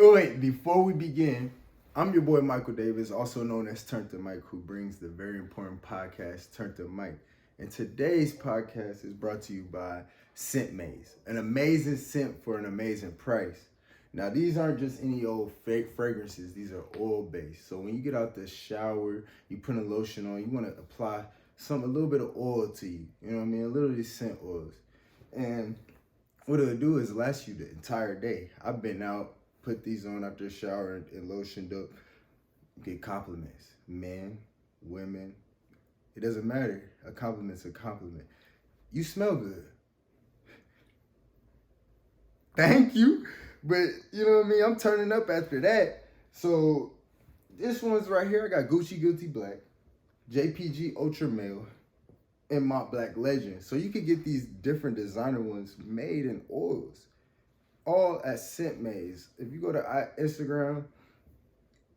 Wait, before we begin, I'm your boy Michael Davis, also known as Turntup Mike, who brings the very important podcast Turntup Mike. And today's podcast is brought to you by Scent Maze, an amazing scent for an amazing price. Now, these aren't just any old fake fragrances. These are oil-based. So when you get out the shower, you put a lotion on, you want to apply a little bit of oil to you. You know what I mean? A little of these scent oils. And what it'll do is last you the entire day. I've been out, put these on after a shower and lotioned up, get compliments. Men, women, it doesn't matter. A compliment's a compliment. You smell good. Thank you. But you know what I mean? I'm turning up after that. So this one's right here. I got Gucci Guilty Black, JPG Ultra Male, and Mont Black Legend. So you could get these different designer ones made in oils. All at Scent Maze. If you go to Instagram,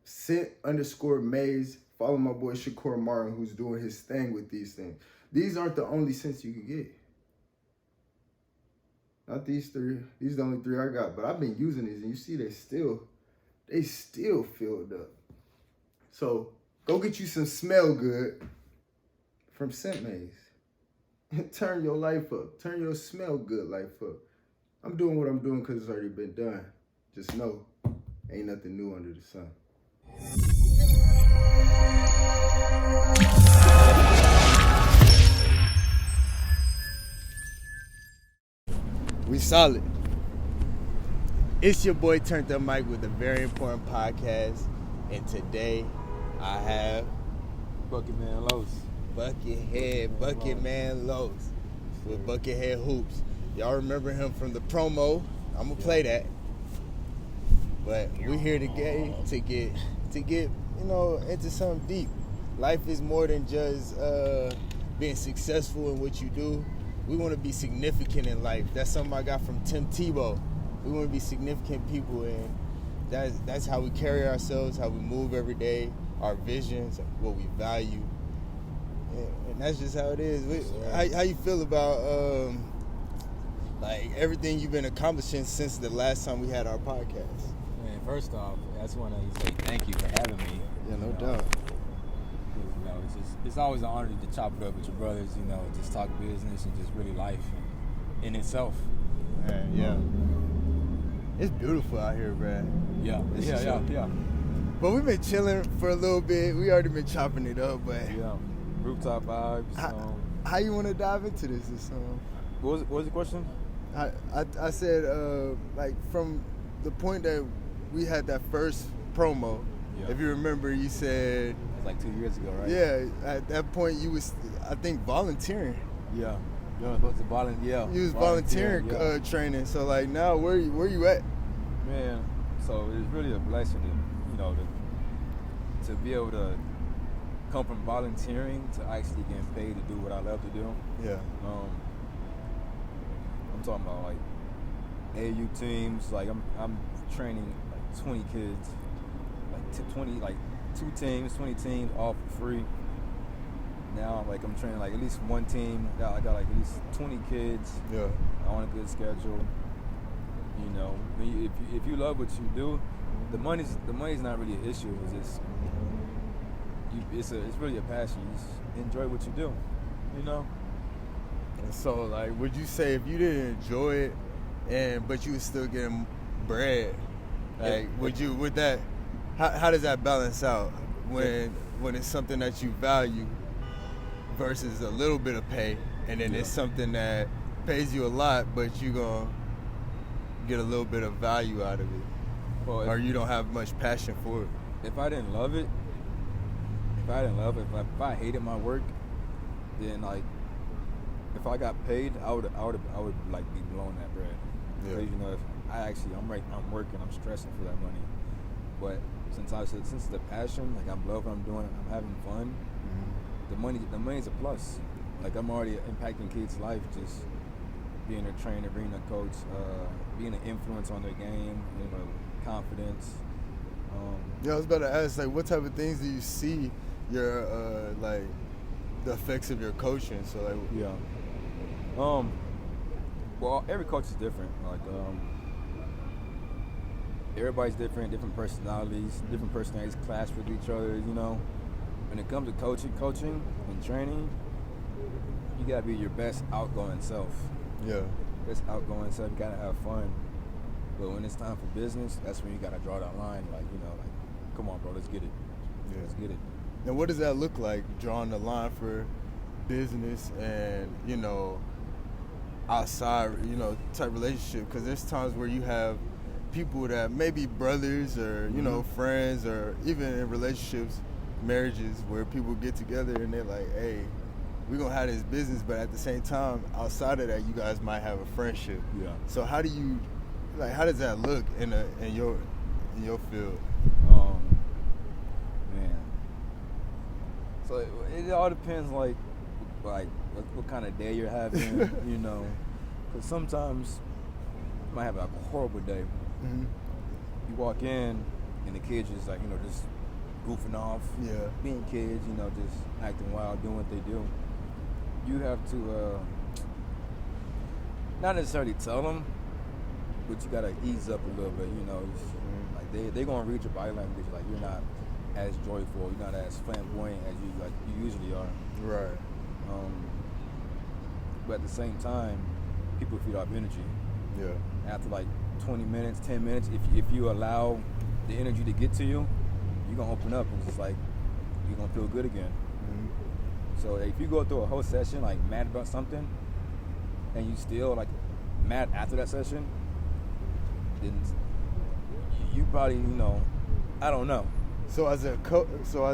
Scent_Maze, follow my boy Shaqur Martin, who's doing his thing with these things. These aren't the only scents you can get. Not these three. These are the only three I got. But I've been using these, and you see they still filled up. So go get you some smell good from Scent Maze. And turn your life up. Turn your smell good life up. I'm doing what I'm doing because it's already been done. Just know, ain't nothing new under the sun. We solid. It's your boy Turntup Mike with a very important podcast. And today I have Bucketman Los. Bucketman Los with Buckethead Hoops. Y'all remember him from the promo. I'm gonna play that. But we're here today to get into something deep. Life is more than just being successful in what you do. We want to be significant in life. That's something I got from Tim Tebow. We want to be significant people, and that's how we carry ourselves, how we move every day, our visions, what we value, and that's just how it is. How you feel about like everything you've been accomplishing since the last time we had our podcast? Man, first off, I just want to say thank you for having me. Yeah, no doubt. It's always an honor to chop it up with your brothers. Just talk business and just really life in itself. Man, yeah. It's beautiful out here, Brad. Yeah. But we've been chilling for a little bit. We already been chopping it up, but yeah, rooftop vibes. How you want to dive into this? What was the question? I said like from the point that we had that first promo. Yeah. If you remember, you said it was like 2 years ago, right? Yeah. At that point, you was I think volunteering. Yeah. You were supposed to volunteer. You was volunteering training. So like now, where you at? Man, so it's really a blessing to be able to come from volunteering to actually getting paid to do what I love to do. Yeah. I'm talking about like AU teams. Like I'm training like 20 kids, like 20, like 2 teams, 20 teams, all for free. Now I'm training like at least one team. I got like at least 20 kids. Yeah. On a good schedule. If you love what you do, the money's not really an issue. It's really a passion. You just enjoy what you do. And so like, would you say if you didn't enjoy it, but you was still getting bread, like would that? How does that balance out when it's something that you value versus a little bit of pay, and then it's something that pays you a lot, but you gonna get a little bit of value out of it, or you don't have much passion for it? If I didn't love it, if I hated my work, then like if I got paid, I would like be blowing that bread. Yeah. Because if I'm working, I'm stressing for that money. But since the passion, like I'm loving what I'm doing, I'm having fun. Mm-hmm. The money's a plus. Like I'm already impacting kids' life, just being a trainer, being a coach, being an influence on their game, confidence. I was about to ask, like, what type of things do you see your like the effects of your coaching? So like, well, every coach is different. Like everybody's different personalities clash with each other, you know. When it comes to coaching and training, you gotta be your best outgoing self. Yeah. Best outgoing self, you gotta have fun. But when it's time for business, that's when you gotta draw that line, like, you know, like, come on, bro, let's get it. Yeah. Let's get it. And what does that look like, drawing the line for business and, you know, outside, you know, type relationship? Because there's times where you have people that maybe brothers or, you know, friends, or even in relationships, marriages, where people get together and they're like, hey, we're going to have this business, but at the same time, outside of that, you guys might have a friendship. Yeah. So how does that look in your field? Man. So it all depends, like what kind of day you're having, you know. Because sometimes you might have a horrible day. Mm-hmm. You walk in and the kids just, like, you know, just goofing off, being kids, you know, just acting wild, doing what they do. You have to not necessarily tell them, but you gotta ease up a little bit, you know. Like they're gonna read your body language, like you're not as joyful, you're not as flamboyant as you usually are. Right. But at the same time, people feed off energy. Yeah. After like 20 minutes, 10 minutes, if you allow the energy to get to you, you're gonna open up and it's just like you're gonna feel good again. Mm-hmm. So if you go through a whole session like mad about something, and you still like mad after that session, then you probably, you know, I don't know. So as a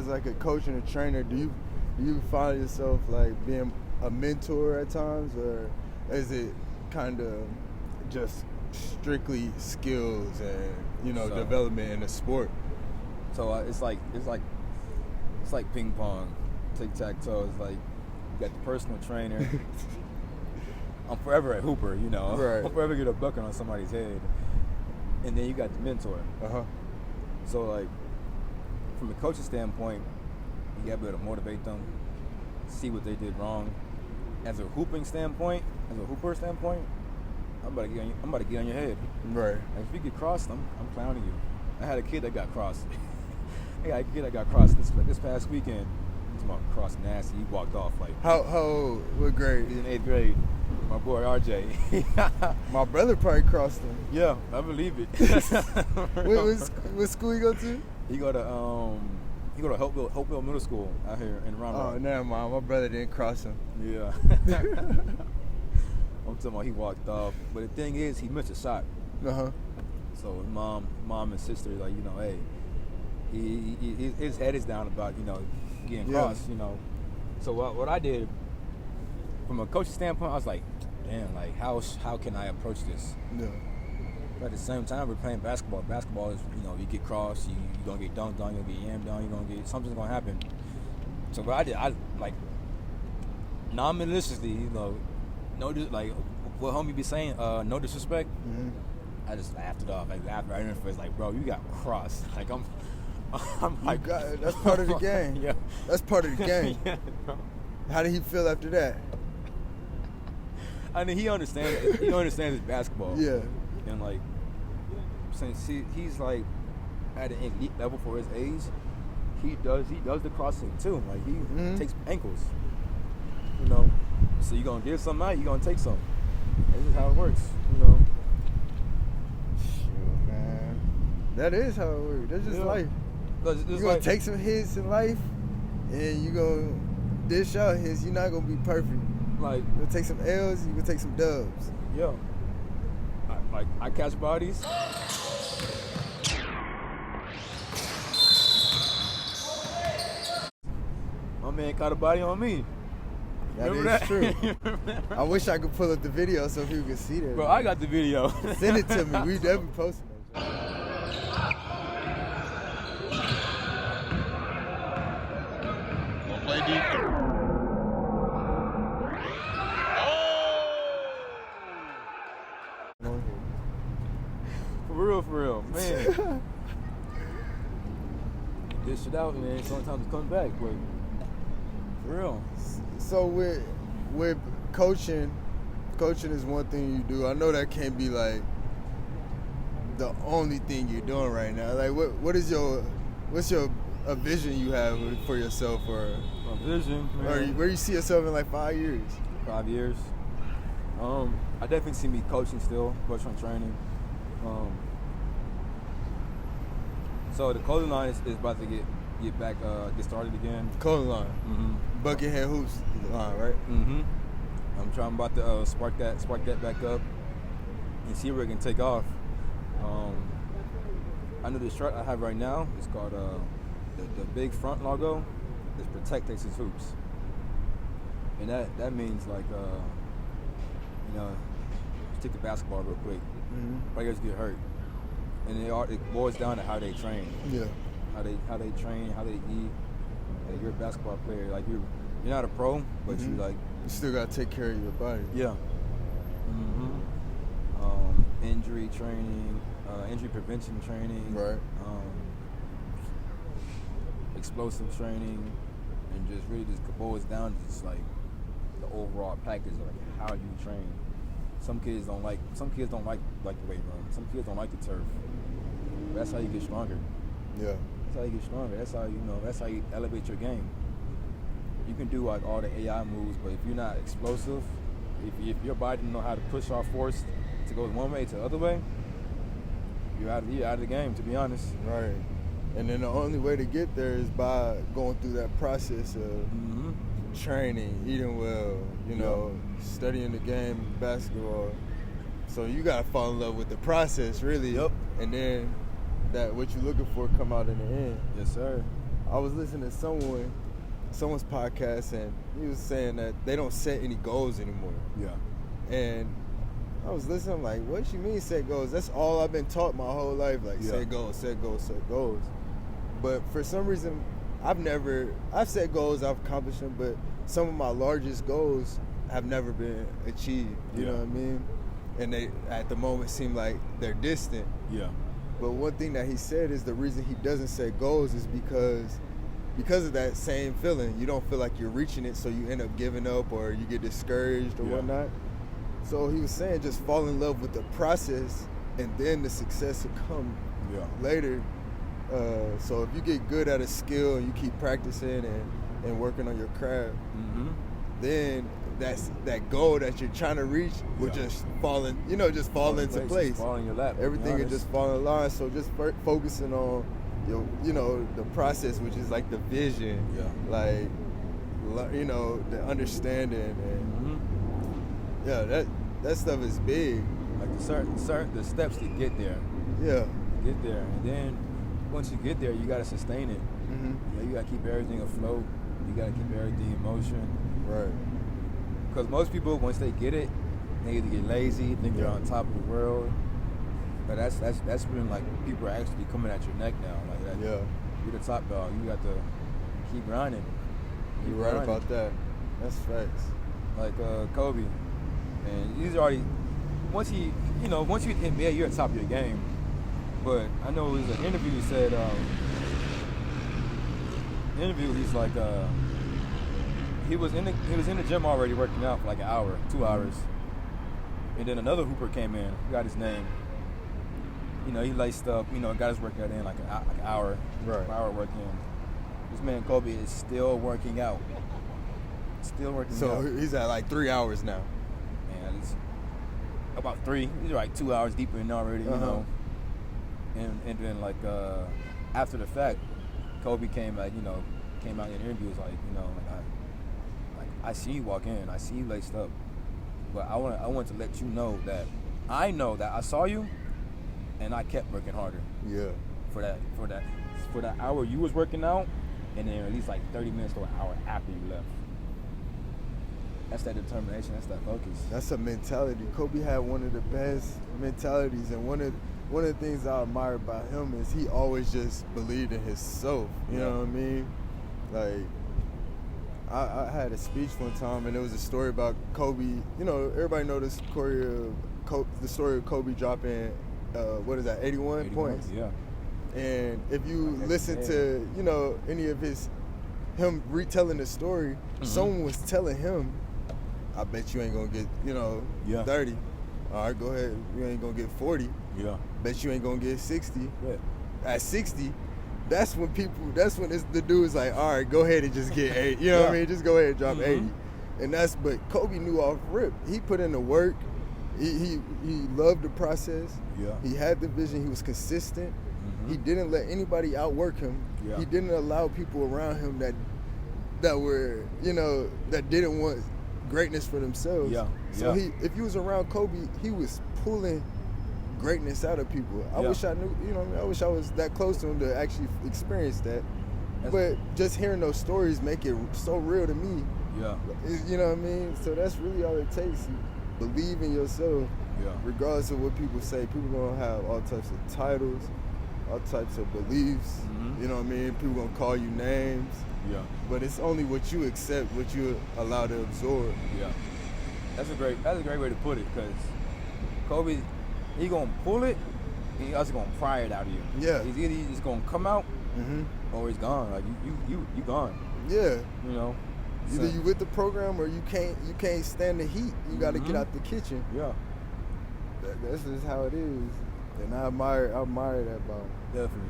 like a coach and a trainer, do you find yourself like being a mentor at times, or is it kind of just strictly skills and, you know, development in the sport? So it's like ping pong, tic-tac-toe. It's like you got the personal trainer. I'm forever a hooper, you know. Right. I'm forever get a bucket on somebody's head. And then you got the mentor. Uh-huh. So, like, from a coaching standpoint, you gotta be able to motivate them, see what they did wrong. As a hooper standpoint, I'm about to get on your head. Right. And if you get crossed, I'm clowning you. I had a kid that got crossed. This past weekend. He's about crossed nasty. He walked off like. How old? What grade? He's in 8th grade. My boy RJ. My brother probably crossed him. Yeah, I believe it. What school you go to? He go to Hopeville Middle School out here in Round Rock. Oh, never mind. My brother didn't cross him. Yeah. I'm talking about he walked off. But the thing is, he missed a shot. Uh-huh. So his mom and sister, like, you know, hey, his head is down about, you know, getting crossed, you know. So what I did, from a coaching standpoint, I was like, damn, like, how can I approach this? Yeah. But at the same time, we're playing basketball. Basketball is, you know, you get crossed, you're going to get dunked on, you're going to get yammed on, something's going to happen. So what I did, I, like, non-maliciously, you know, like what homie be saying, no disrespect. Mm-hmm. I just laughed it off. Like, laughed right in the face, like, bro, you got crossed. Like, I'm like, that's part of the game. Yeah, that's part of the game. Yeah, how did he feel after that? I mean, he understands. He understands his basketball. Yeah, and like, since he's like at an elite level for his age, he does the crossing too. Like, he takes ankles. You know, so you're gonna give something out, you're gonna take some. This is how it works. You know. Shoot, man, that is how it works. That's just life. You're gonna take some hits in life, and you're gonna dish out hits. You're not gonna be perfect. Like, you're gonna take some L's, you're gonna take some dubs. Yeah. I catch bodies. My man caught a body on me. That is true. I wish I could pull up the video so people could see that. Bro, I got the video. Send it to me. We definitely posting it. Play deep. For real, man. Dish it out, man. Sometimes it comes back, but for real. So with coaching is one thing you do. I know that can be like the only thing you're doing right now? Like, what's your a vision you have for yourself, or My vision, man. or where you see yourself in like 5 years? 5 years. I definitely see me coaching still, personal training. So the clothing line is about to get back, get started again. Clothing line. Mm-hmm. Buckethead Hoops line, right? Mm-hmm. I'm about to spark that back up and see where it can take off. I know the shirt I have right now is called the big front logo is Protect Texas Hoops, and that means like stick to basketball real quick. Mm-hmm. Players get hurt, and it boils down to how they train. Yeah. How they train, how they eat. Like you're a basketball player, like you're not a pro, but Mm-hmm. you like. You still gotta take care of your body. Yeah. Mm-hmm. Injury training, injury prevention training. Right. Explosive training, and just really just boils down to just like the overall package of like how you train. Some kids don't like the weight room. Some kids don't like the turf. But that's how you get stronger. Yeah. That's how you get stronger. That's how you elevate your game. You can do like all the AI moves, but if you're not explosive, if your body don't know how to push off force to go one way to the other way, you're out of the game, to be honest. Right. And then the only way to get there is by going through that process of Mm-hmm. training, eating well, studying the game, basketball. So you gotta fall in love with the process, really. Yep. And then that what you're looking for come out in the end. Yes, sir. I was listening to someone's podcast, and he was saying that they don't set any goals anymore. Yeah. And I was listening, I'm like, what you mean set goals? That's all I've been taught my whole life, like Yeah. set goals, set goals, set goals. But for some reason, I've set goals, I've accomplished them, but some of my largest goals have never been achieved. You know what I mean? And they, at the moment, seem like they're distant. Yeah. But one thing that he said is the reason he doesn't set goals is because of that same feeling. You don't feel like you're reaching it, so you end up giving up or you get discouraged or whatnot. So he was saying just fall in love with the process, and then the success will come later. So if you get good at a skill and you keep practicing and working on your craft, then that goal that you're trying to reach will just fall into place. Fall in your lap. Everything will just fall in line. So just focusing on the process, which is like the vision, like the understanding, and that stuff is big. Like the steps to get there. Yeah. Get there, and then once you get there, you gotta sustain it. You gotta keep everything afloat. You gotta keep everything in motion. Right. Because most people, once they get it, they either get lazy, think they're on top of the world. But that's when like people are actually coming at your neck now. Like that, you're the top dog. You got to keep grinding. You're right about that. That's facts. Like Kobe, and he's already once you hit the NBA, you're at the top of your game. But I know it was an interview. He said, he's like, he was in the gym already working out for like an hour, 2 hours, and then another hooper came in. Got his name. He laced up. Got his workout in like an hour, hour working. This man Kobe is still working out. Still working out. So he's at like 3 hours now. Man, it's about 3. He's like 2 hours deeper in already. And then like after the fact, Kobe came out in interviews like I see you walk in, I see you laced up, but I want to let you know that I know that I saw you, and I kept working harder. Yeah. For that hour you was working out, and then at least like 30 minutes to an hour after you left. That's that determination. That's that focus. That's a mentality. Kobe had one of the best mentalities, and one of the things I admire about him is he always just believed in himself. You know what I mean? Like, I had a speech one time, and it was a story about Kobe. Everybody know the story of Kobe dropping, 81 points? Yeah. And if you listen to, any of him retelling the story, someone was telling him, I bet you ain't gonna get, 30. All right, go ahead. You ain't gonna get 40. Yeah. Bet you ain't gonna get 60. Yeah. At 60, that's when it's the dude's like, all right, go ahead and just get 80. You know what I mean? Just go ahead and drop 80. And but Kobe knew off rip. He put in the work. He loved the process. Yeah. He had the vision. He was consistent. He didn't let anybody outwork him. Yeah. He didn't allow people around him that were, that didn't want greatness for themselves. Yeah. So if you was around Kobe, he was pulling greatness out of people. I wish I knew, I wish I was that close to him to actually experience that. But just hearing those stories make it so real to me. Yeah. You know what I mean? So that's really all it takes. You believe in yourself. Yeah. Regardless of what people say. People gonna have all types of titles, all types of beliefs. You know what I mean? People gonna call you names. Yeah. But it's only what you accept, what you allow to absorb. Yeah. That's a great way to put it, because Kobe, he gonna pull it, and he also gonna pry it out of you. Yeah. He's either just gonna come out, or he's gone. Like you gone. Yeah. You know. Either you with the program or you can't stand the heat. You got to get out the kitchen. Yeah. That's just how it is, and I admire that about him. Definitely.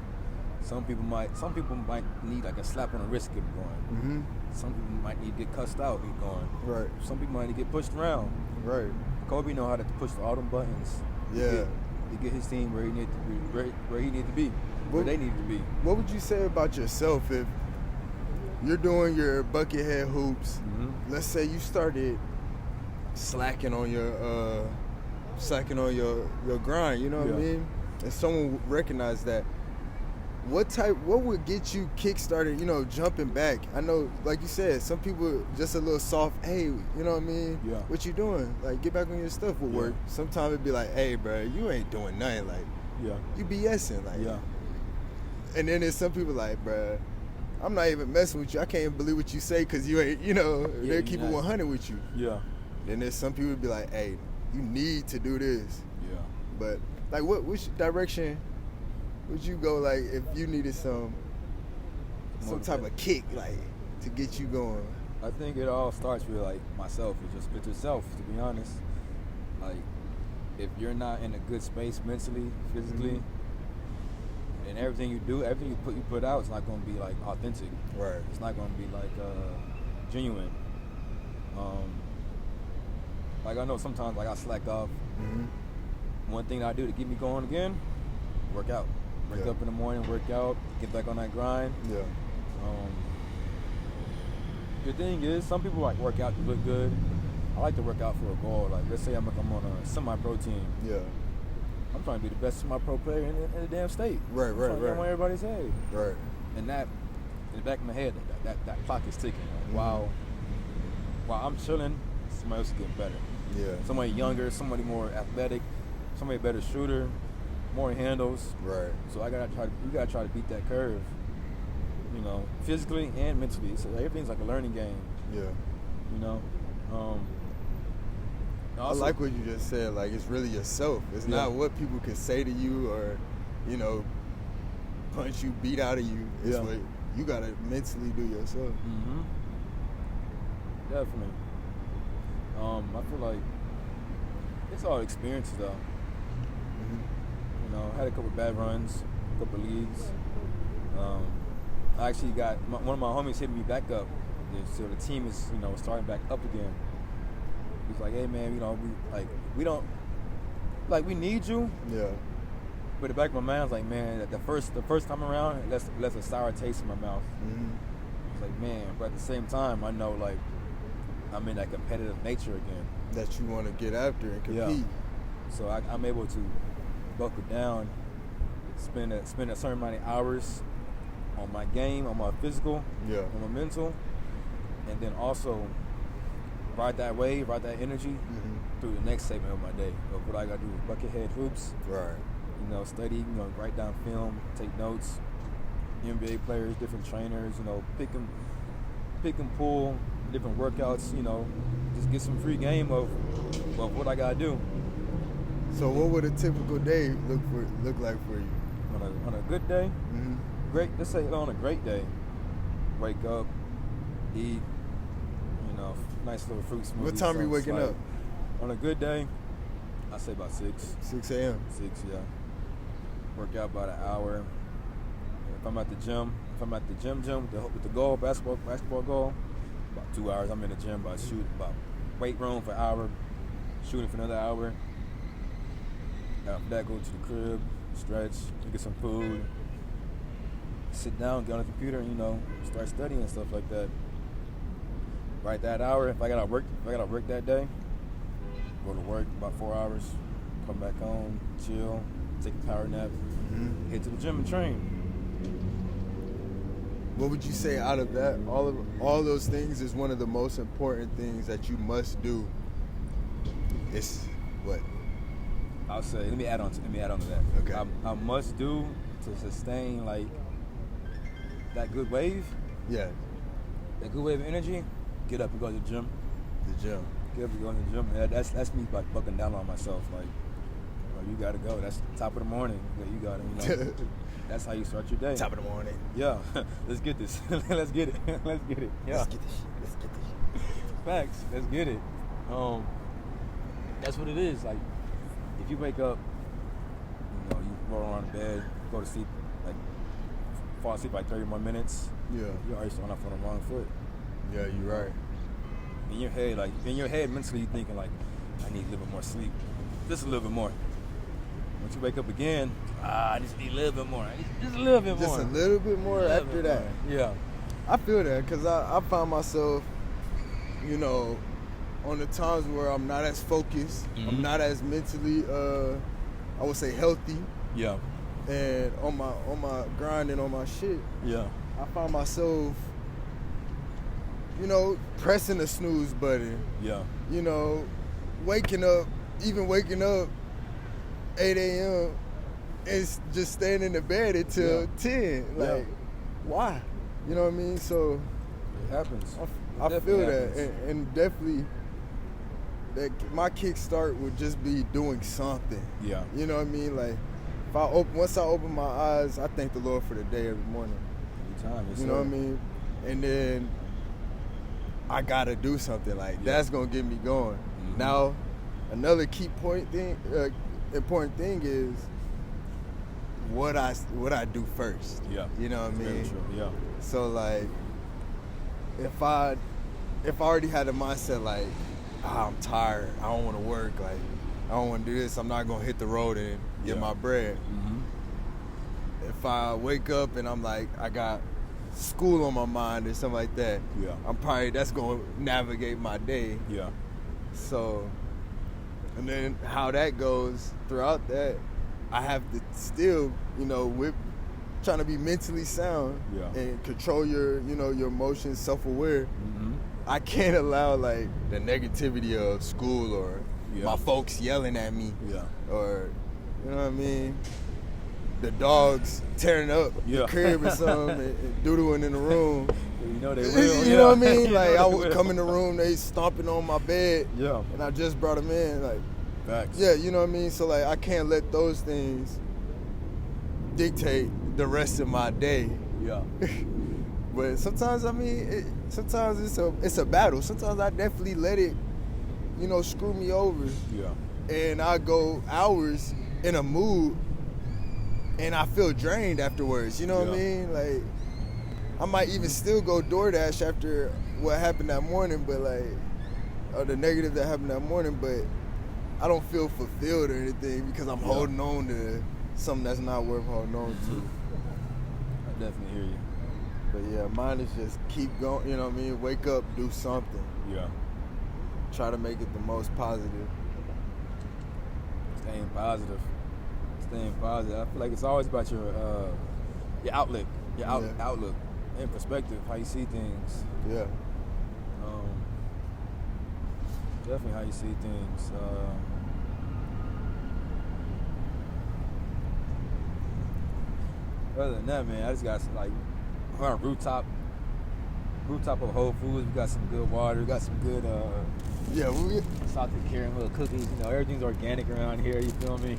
Some people might need like a slap on the wrist to get going. Some people might need to get cussed out, get going. Right. Some people might need to get pushed around. Right. Kobe know how to push all them buttons. Yeah. To get his team where he needed to be, where they needed to be. What would you say about yourself if you're doing your buckethead hoops? Let's say you started slacking on your grind. You know what I mean? And someone recognized that. What would get you kick-started, jumping back? I know, like you said, some people just a little soft, hey, you know what I mean? Yeah. What you doing? Like, get back on your stuff will work. Sometimes it'd be like, hey, bro, you ain't doing nothing. Like, you BSing. Like, and then there's some people like, bro, I'm not even messing with you. I can't even believe what you say because you ain't, they'll keep it 100 with you. Yeah. Then there's some people be like, hey, you need to do this. Yeah. But, like, which direction would you go, like, if you needed some type of kick, like, to get you going? I think it all starts with, like, myself. It's just with yourself, to be honest. Like, if you're not in a good space mentally, physically, and everything you do, everything you put out, it's not going to be, like, authentic. Right. It's not going to be, like, genuine. Like, I know sometimes, like, I slack off. One thing I do to get me going again, work out. Wake up in the morning, work out, get back on that grind. Yeah. The thing is, some people like work out to look good. I like to work out for a goal. Like, let's say I'm on a semi-pro team. Yeah. I'm trying to be the best semi-pro player in the damn state. Right. Get on everybody's head. Right. And that, in the back of my head, that clock is ticking. Like, while I'm chilling, somebody else is getting better. Yeah. Somebody younger, somebody more athletic, somebody better shooter, more handles. Right. So you gotta try to beat that curve, physically and mentally. So everything's like a learning game. Yeah. I Also, like what you just said. Like, it's really yourself. It's not what people can say to you or, punch you, beat out of you. It's what you gotta mentally do yourself. Definitely. I feel like it's all experience though. I had a couple bad runs, a couple leagues. I actually got one of my homies hit me back up. So the team is, starting back up again. He's like, hey man, we need you. Yeah. But the back of my mind, I was like, man, the first time around, it left a sour taste in my mouth. It's like, man, but at the same time, I know, like, I'm in that competitive nature again. That you want to get after and compete. So I'm able to buckle down, spend a certain amount of hours on my game, on my physical, on my mental, and then also ride that wave, ride that energy through the next segment of my day. Of what I got to do with buckethead hoops. Right. Study, write down film, take notes, NBA players, different trainers, pick and pull, different workouts, just get some free game of what I got to do. So what would a typical day look like for you? On a good day, great. Let's say on a great day, wake up, eat, nice little fruit smoothie. What time are you waking up? On a good day, I say about 6. 6 a.m. 6, yeah. work out about an hour. If I'm at the gym with the goal, basketball goal, about 2 hours. I'm in the gym, about weight room for an hour, shooting for another hour. After that, go to the crib, stretch, get some food, sit down, get on the computer, and start studying and stuff like that. Right that hour. If I got to work that day, go to work about 4 hours, come back home, chill, take a power nap, head to the gym and train. What would you say out of that, all those things is one of the most important things that you must do? It's what? I'll say, let me add on to that. Okay. I must do to sustain like that good wave. Yeah. That good wave of energy. Get up and go to the gym. The gym. Get up and go to the gym. That's me like bucking down on myself. Like, you gotta go. That's the top of the morning. You gotta. That's how you start your day. Top of the morning. Yeah. Let's get this. Let's get it. Let's get it. Yeah. Let's get this shit. Facts. Let's get it. That's what it is. Like, if you wake up, you roll around the bed, go to sleep, like fall asleep like 30 more minutes. Yeah. You're already starting off on the wrong foot. Yeah, you're right. In your head, mentally, you're thinking like, I need a little bit more sleep, just a little bit more. Once you wake up again, I just need a little bit more. Just a little bit more. Just a little bit more after that. Yeah. I feel that because I find myself, on the times where I'm not as focused, I'm not as mentally, I would say healthy. Yeah. And on my grind and on my shit. Yeah. I find myself, pressing the snooze button. Yeah. Waking up 8 a.m. and just staying in the bed until 10. Like, why? You know what I mean? So it happens. I feel that, and definitely that my kickstart would just be doing something. Yeah. You know what I mean? Like, once I open my eyes, I thank the Lord for the day every morning. Every time. You know what I mean? And then I gotta do something like that's gonna get me going. Mm-hmm. Now, another key important thing is what I do first. Yeah. You know what I mean? Very true. Yeah. So like, if I already had a mindset like, I'm tired, I don't want to work, like I don't want to do this, I'm not gonna hit the road and get my bread. Mm-hmm. If I wake up and I'm like, I got school on my mind or something like that, that's gonna navigate my day. Yeah. So, and then how that goes throughout that, I have to still, with trying to be mentally sound and control your emotions, self-aware. Mm-hmm. I can't allow like the negativity of school or my folks yelling at me or, you know what I mean, the dogs tearing up the crib or something and doodling in the room. They will. You know what I mean? Like I would come in the room, they stomping on my bed, and I just brought them in. Like, facts. Yeah, you know what I mean? So like I can't let those things dictate the rest of my day. Yeah. But sometimes, sometimes it's a battle. Sometimes I definitely let it, screw me over. Yeah. And I go hours in a mood, and I feel drained afterwards. You know what I mean? Like, I might even still go DoorDash after what happened that morning, but or the negative that happened that morning, but I don't feel fulfilled or anything because I'm holding on to something that's not worth holding on to. I definitely hear you. But yeah, mine is just keep going, you know what I mean? Wake up, do something. Yeah. Try to make it the most positive. Staying positive. I feel like it's always about your outlook, outlook and perspective, how you see things. Yeah. Definitely how you see things. Other than that, man, I just got some, we're on a rooftop of Whole Foods. We got some good water. We got some good salted caramel cookies. Everything's organic around here. You feel me?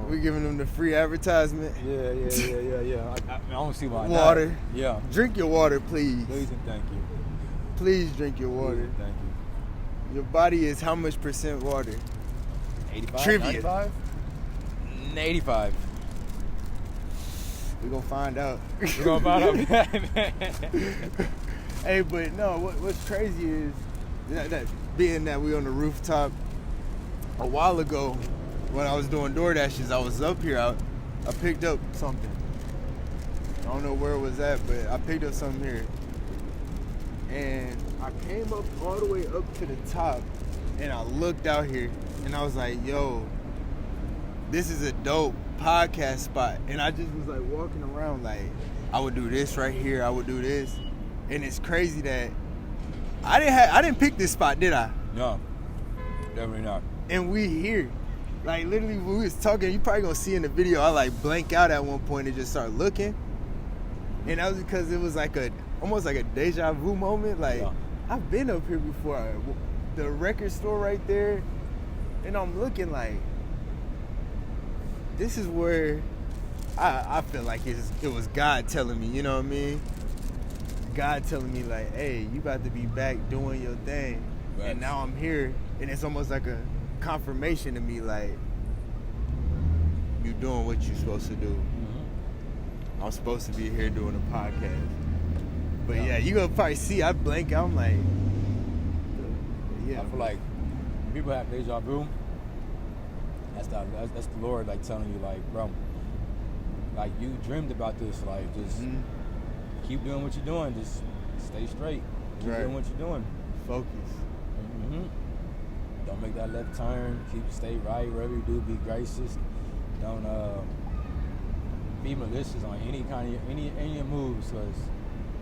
We're giving them the free advertisement. Yeah. I don't see why water. Not. Yeah. Drink your water, please. Please and thank you. Please drink your water. Please and thank you. Your body is how much % water? 85. Trivia. 95. 85. We gonna find out. We're gonna find out. Hey, but no, what's crazy is that being that we on the rooftop a while ago when I was doing DoorDashes, I was up here. I picked up something. I don't know where it was at, but I picked up something here. And I came up all the way up to the top, and I looked out here, and I was like, yo, this is a dope podcast spot. And I just was like walking around like, I would do this right here, I would do this. And it's crazy that I didn't pick this spot, did I? No, definitely not. And we here. Like literally when we was talking, you probably gonna see in the video, I like blank out at one point and just start looking. And that was because it was like almost like a deja vu moment. Like, yeah. I've been up here before. The record store right there. And I'm looking like, this is where I feel like it was God telling me, you know what I mean? God telling me like, hey, you about to be back doing your thing. Right. And now I'm here, and it's almost like a confirmation to me, like, you doing what you're supposed to do. Mm-hmm. I'm supposed to be here doing a podcast. But yeah, you gonna probably see, I blank out, I'm like, yeah. I feel like people have deja vu. That's the Lord like telling you, like, bro, like you dreamed about this, like just keep doing what you're doing, just stay straight, keep doing what you're doing, focus. Mm-hmm. Don't make that left turn, stay right wherever you do, be gracious, don't be malicious on any of your moves, because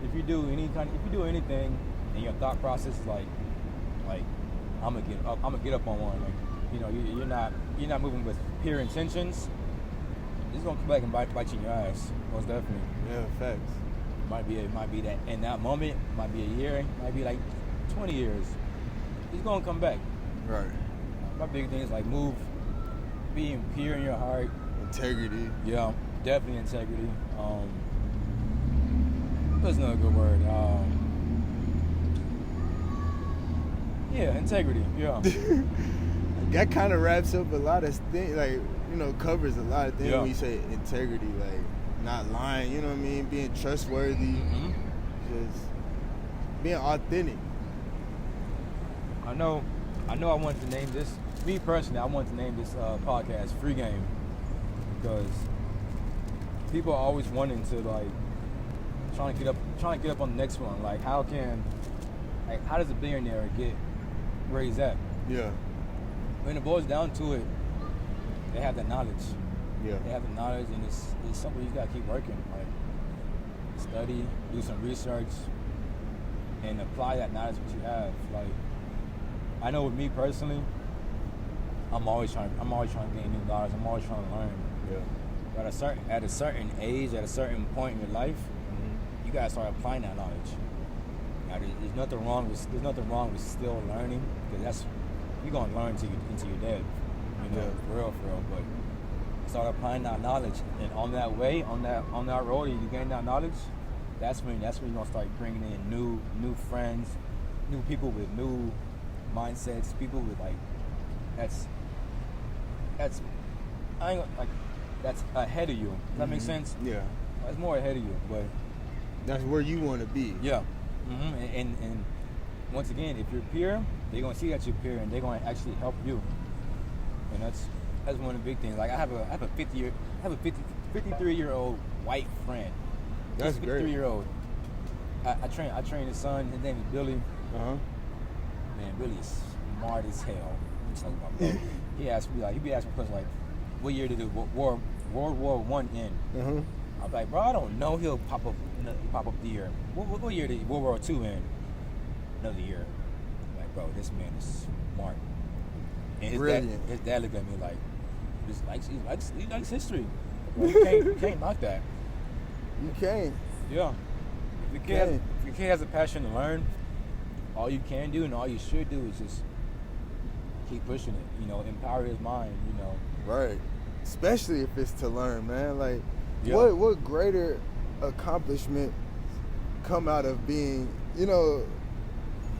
if you do anything and your thought process is like I'm gonna get up on one, like, you know, you're not moving with pure intentions, it's gonna come back and bite you in your ass, most definitely. Yeah, facts. It might be that in that moment, might be a year, might be like 20 years. It's gonna come back. Right. My big thing is like being pure in your heart. Integrity. Yeah, definitely integrity. That's another good word. Yeah, integrity. Yeah. That kind of wraps up a lot of things, like, you know, covers a lot of things when you say integrity, like not lying, you know what I mean, being trustworthy, just being authentic. I know I wanted to name this, me personally, I wanted to name this podcast Free Game, because people are always wanting to, like, trying to get up on the next one. Like, how does a billionaire get where he's at? Yeah. When it boils down to it, they have the knowledge. Yeah. They have the knowledge, and it's something you gotta keep working. Like, study, do some research, and apply that knowledge that you have. Like, I know with me personally, I'm always trying to gain new knowledge. I'm always trying to learn. Yeah. But at a certain age, at a certain point in your life, you gotta start applying that knowledge. Now, there's nothing wrong with still learning, because you're gonna learn until you're dead. You know, for real. But start applying that knowledge, and on that way, on that road, you gain that knowledge. That's when you're gonna start bringing in new friends, new people with new mindsets, people with, like, that's ahead of you. Does that make sense? Yeah. That's more ahead of you, but that's where you want to be. Yeah. Mm-hmm. And once again, if you're pure, they're gonna see that you're pure, and they're gonna actually help you. And that's one of the big things. Like, I have a 53-year-old white friend. That's 53-year-old. I train his son. His name is Billy. Man, Billy is smart as hell. He asked me, like, questions like, what year did World War I end? I'm like, bro, I don't know. He'll pop up the year. What year did World War II end? Another year. I'm like, bro, this man is smart. And his dad looked at me like, he likes history. You can't knock that. You can't. Yeah. If your kid has a passion to learn, all you can do and all you should do is just keep pushing it. You know, empower his mind. You know. Right. Especially if it's to learn, man. Like, what greater accomplishment come out of being, you know,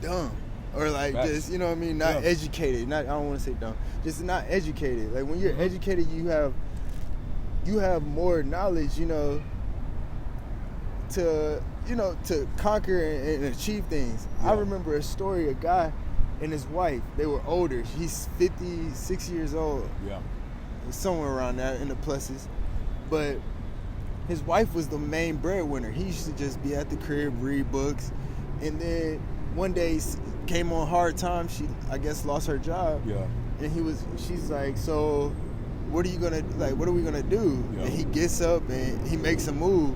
dumb, or like just, you know what I mean, not educated. I don't want to say dumb, just not educated. Like, when you're educated, you have more knowledge, you know, to conquer and achieve things. Yeah. I remember a story, a guy and his wife, they were older. He's 56 years old. Yeah. Somewhere around there in the pluses. But his wife was the main breadwinner. He used to just be at the crib, read books. And then one day came on hard times. She, I guess, lost her job. Yeah. And she's like, so what are we gonna do? Yeah. And he gets up and he makes a move.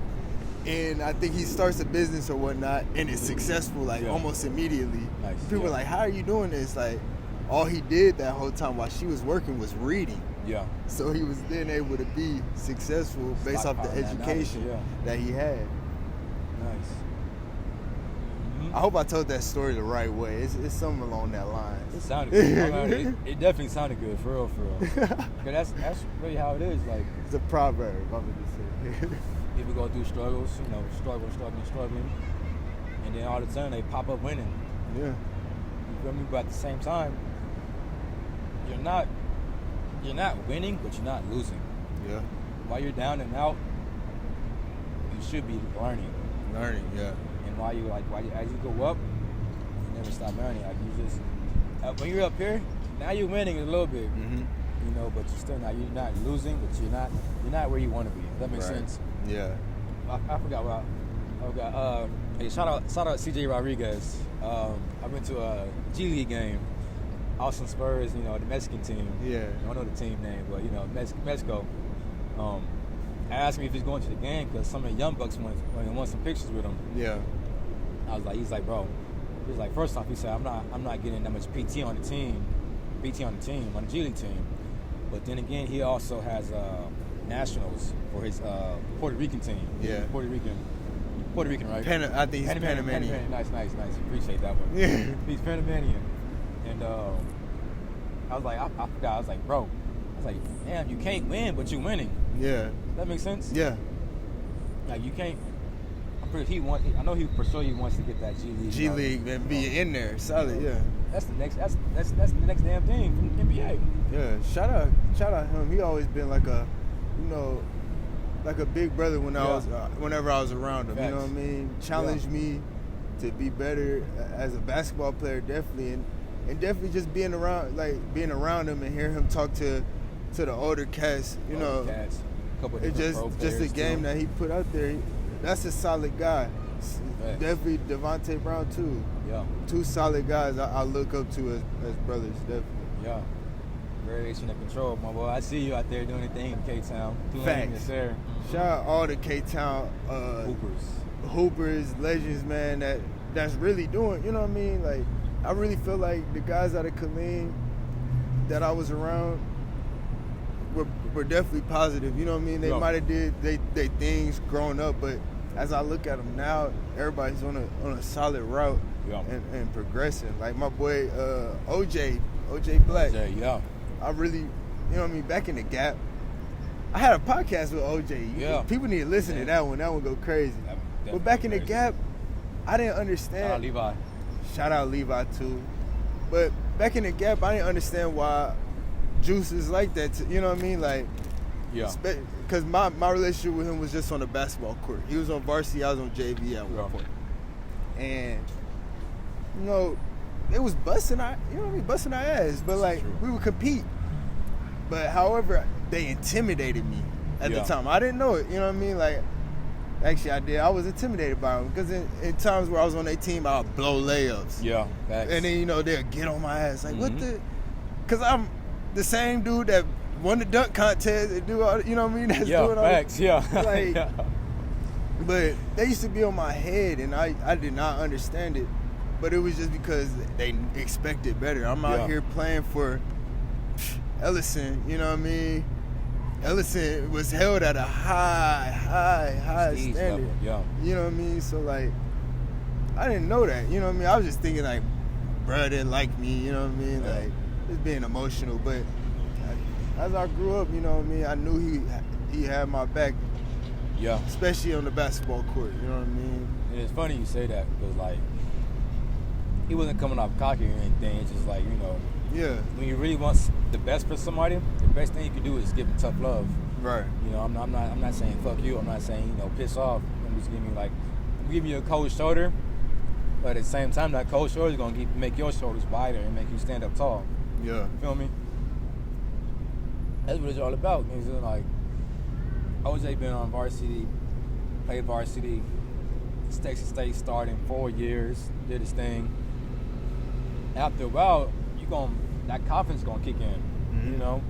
And I think he starts a business or whatnot, and it's successful, like, almost immediately. Nice. People were like, how are you doing this? Like, all he did that whole time while she was working was reading. Yeah. So he was then able to be successful based off the education that he had. Nice. Mm-hmm. I hope I told that story the right way. It's something along that line. It sounded good. It definitely sounded good, for real. Cause that's really how it is. Like, it's a proverb, I'm gonna say. people go through struggles, struggling, and then all of a sudden they pop up winning. Yeah. You feel me? But at the same time, you're not winning, but you're not losing. Yeah. While you're down and out, you should be learning. Yeah. And as you go up, you never stop learning. Like, you just when you're up here, now you're winning a little bit. Mm-hmm. You know, but you're not losing, but you're not where you want to be. Does that make sense? Yeah. I forgot what. Hey, shout out CJ Rodriguez. I went to a G League game. Austin Spurs, the Mexican team. Yeah. I don't know the team name, but Mexico. I asked me if he's going to the game because some of the young bucks want some pictures with him. Yeah. He's like, bro. He's like, first off, he said, I'm not getting that much PT on the team, on the G League team. But then again, he also has nationals for his Puerto Rican team. Yeah. Puerto Rican, right? I think he's Panamanian. Nice. Appreciate that one. Yeah. He's Panamanian. And I was like, I forgot. I was like, bro. I was like, damn, you can't win, but you're winning. Yeah. That makes sense? Yeah. Like, you can't. I know he for sure he wants to get that G League. And be in there, solid. Yeah. That's the next damn thing from the NBA. Yeah. Shout out him. He always been like a, like a big brother whenever I was around him. Facts. You know what I mean? Challenged me to be better as a basketball player, definitely, and definitely just being around him and hearing him talk to the older cats. It's just a game that he put out there. That's a solid guy. Facts. Definitely Devontae Brown too. Yeah. Two solid guys I look up to as brothers, definitely. Yeah. Variation of control, my boy. I see you out there doing your thing in K-Town. Facts. Yes, sir. Shout out all the K-Town Hoopers, legends, man, that's really doing, you know what I mean? Like, I really feel like the guys out of Killeen that I was around were definitely positive, you know what I mean? They might have did they things growing up, but as I look at them now, everybody's on a solid route and progressing. Like my boy OJ Black. I really, you know what I mean, back in the Gap, I had a podcast with OJ. Yeah. People need to listen to that one. That one go crazy. But back in the Gap, I didn't understand. Shout out Levi too. But back in the Gap, I didn't understand why Juice is like that. You know what I mean? Like, because my relationship with him was just on the basketball court. He was on varsity, I was on JV at one point. And, it was busting our ass. But, like, we would compete. But, however, they intimidated me at the time. I didn't know it, you know what I mean? Like, actually, I did. I was intimidated by them. Because in times where I was on their team, I would blow layups. Yeah, facts. And then, they'll get on my ass. Like, what the? Because I'm the same dude that won the dunk contest and do all, you know what I mean? That's doing facts, Like, but they used to be on my head, and I did not understand it. But it was just because they expected better. I'm out here playing for Ellison, you know what I mean? Ellison was held at a high standard. Level, you know what I mean? So, like, I didn't know that, you know what I mean? I was just thinking, like, bruh didn't like me, you know what I mean? Like, just being emotional. But as I grew up, you know what I mean, I knew he had my back. Yeah. Especially on the basketball court, you know what I mean? And it's funny you say that because, like, he wasn't coming off cocky or anything. It's just like, when you really want the best for somebody, the best thing you can do is give them tough love. Right. I'm not saying fuck you. I'm not saying piss off. just give me like, give you a cold shoulder, but at the same time, that cold shoulder is gonna make your shoulders wider and make you stand up tall. Yeah. Feel me? That's what it's all about. It's like, OJ been on varsity, played varsity, Texas State started in 4 years, did his thing. After a while, that confidence gonna kick in. Mm-hmm. You know,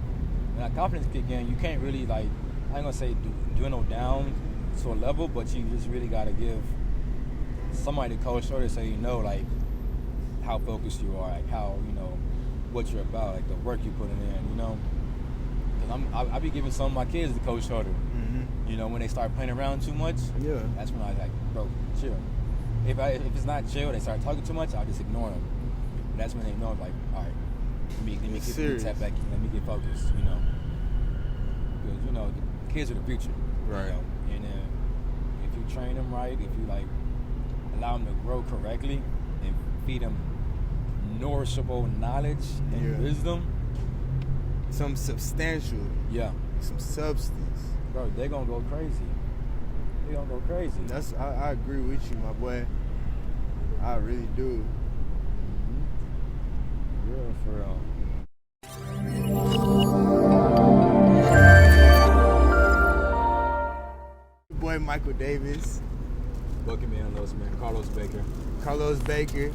when that confidence kick in, you can't really like, I ain't gonna say dwindle down to a level, but you just really gotta give somebody the cold shoulder so you know like how focused you are, like how, you know, what you're about, like the work you're putting in, you know. Cause I be giving some of my kids the cold shoulder. Mm-hmm. You know, when they start playing around too much, Yeah. that's when I like, bro, chill. If it's not chill, they start talking too much, I'll just ignore them. That's when they know, like, all right, let me tap back in, let me get focused, you know. Because, you know, the kids are the future. Right. You know? And if you train them right, if you, like, allow them to grow correctly and feed them nourishable knowledge and wisdom. Some substantial. Yeah. Some substance. Bro, they're going to go crazy. They're going to go crazy. I agree with you, my boy. I really do. Yeah, for real. Boy Michael Davis. Bucket Man, Los Man, Carlos Baker,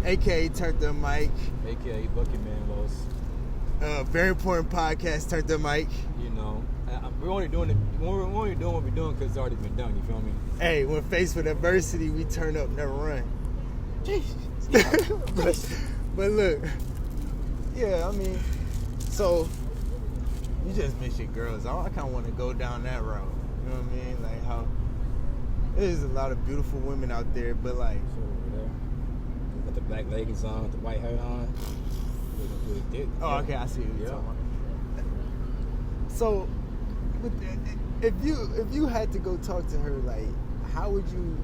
aka Turntup Mike. AKA Bucket Man, Los. Very important podcast, Turntup Mike. You know, we're only doing what we're doing because it's already been done, you feel me? Hey, when faced with adversity, we turn up, never run. but look, yeah, I mean, so you just mentioned girls. I kind of want to go down that route. You know what I mean? Like how there's a lot of beautiful women out there, but like, with the black leggings on, with the white hair on, with a dick. Oh, okay, I see what you're talking about. So, if you had to go talk to her, like, how would you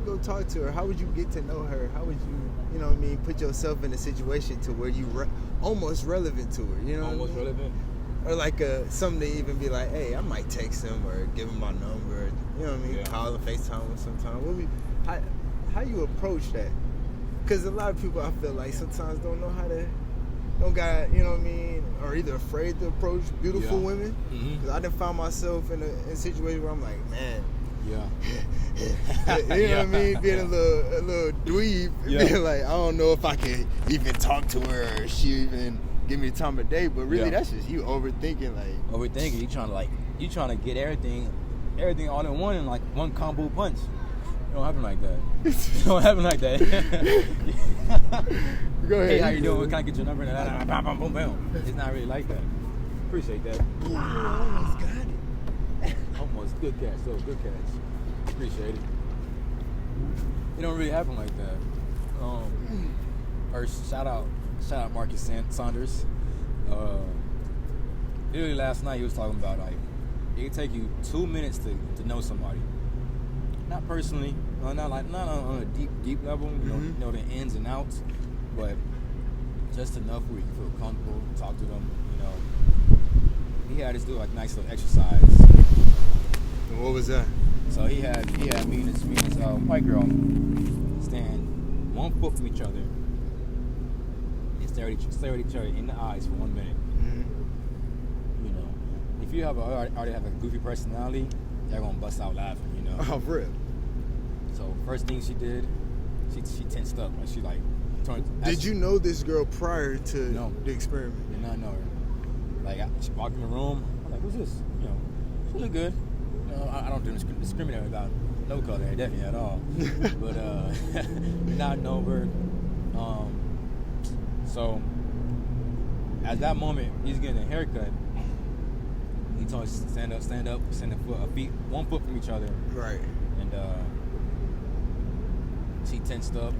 go talk to her? How would you get to know her? How would you know what I mean, put yourself in a situation to where you almost relevant to her, you know? Almost relevant? Or like something to even be like, hey, I might text him or give him my number, you know what I mean? Yeah. Call him, FaceTime him sometime. How you approach that? Because a lot of people, I feel like, sometimes don't got, you know what I mean, or either afraid to approach beautiful women. Because I done found myself in a situation where I'm like, man. Yeah. You know what I mean? Being a little dweeb. Being like, I don't know if I can even talk to her or she even give me the time of day. But really, that's just you overthinking. Like, overthinking. You trying to get everything all in one in like one combo punch. It don't happen like that. It don't happen like that. Go ahead. Hey, how you doing? Can I get your number? Bam, bam, boom, bam. It's not really like that. Appreciate that. Almost got it. Almost. Good catch, though. Good catch. Appreciate it. It don't really happen like that. First, shout out Marcus Saunders. Literally last night he was talking about like it can take you 2 minutes to know somebody. Not personally, not on a deep level, you know the ins and outs, but just enough where you can feel comfortable, talk to them, you know. He had us do like nice little exercise. And what was that? So he had me and this white girl stand 1 foot from each other and stare at each other in the eyes for 1 minute. You know, if you already have a goofy personality, they're gonna bust out laughing. You know. Oh, real. So first thing she did, she tensed up and she like turned. Did you know this girl prior to the experiment? Did not know her. Like she walked in the room. I'm like, who's this? You know, she look good. You know, I don't discriminate about no color, definitely at all. But not know her. So at that moment, he's getting a haircut. He told us stand up, stand a feet 1 foot from each other. Right. And she tensed up.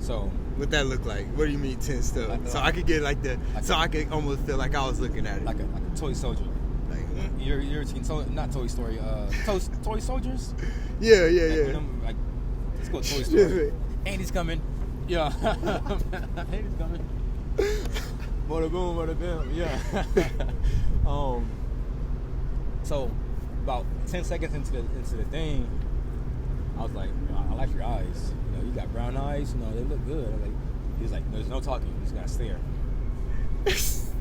So what that look like? What do you mean tensed up? So I could get like I could almost feel like I was looking at it. Like a toy soldier. Like you're seen not Toy Story, toy soldiers? Yeah. Them, like, let's go Toy Story. Andy's coming. Yeah. Andy's coming. Bada boom, bada bam. Yeah. So about 10 seconds into the thing, I was like, I like your eyes. You know, you got brown eyes. You know, they look good. He was like, there's no talking. You just gotta stare.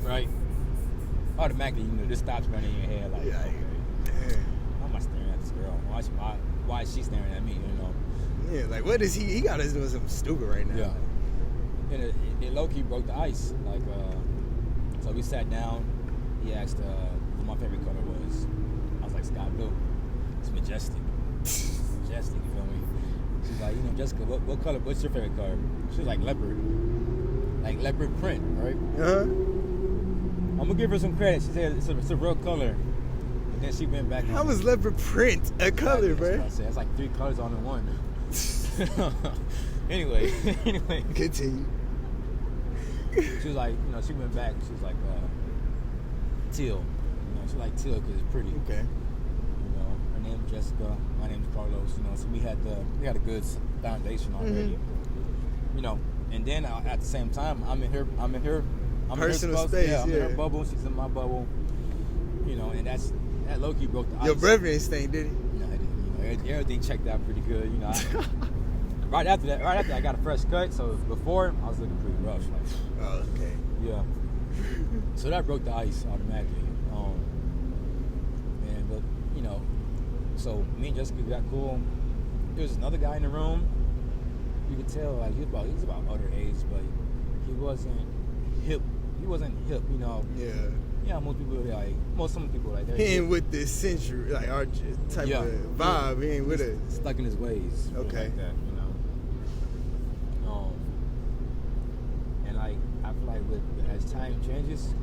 Right? Automatically, you know, this stops running in your head. Like, okay, why am I staring at this girl? Why is she staring at me? You know? Yeah, like what is he? He got us doing something stupid right now. Yeah. And it low key broke the ice. Like, so we sat down. He asked what my favorite color was. I was like, sky blue. It's majestic. Majestic, you feel me? She's like, you know, Jessica, what color? What's your favorite color? She was like leopard print, right? I'm gonna give her some credit. She said it's a real color. And then she went back. How was leopard print a color, bro? It's like 3 colors all in one. Anyway. Continue. She was like, you know, she went back. She was like, teal. You know, she liked teal because it's pretty. Okay. You know, her name's Jessica. My name's Carlos. You know, so we had a good foundation already. You know, and then at the same time, I'm in her personal space. Yeah, I'm in her bubble. She's in my bubble. You know, and that low key broke the ice. Your brother ain't staying, did he? No, I didn't. You know, everything checked out pretty good. You know. Right after I got a fresh cut. So before, I was looking pretty rough. Like, oh, okay. Yeah. So that broke the ice automatically. But you know, so me and Jessica got cool. There was another guy in the room. You could tell like he was about other age, but he wasn't hip. You know. Yeah. Yeah, some people like that. He ain't with this century, like our type of vibe. He ain't with it. Stuck in his ways. Okay. Like that, you know. And like I feel like as time changes,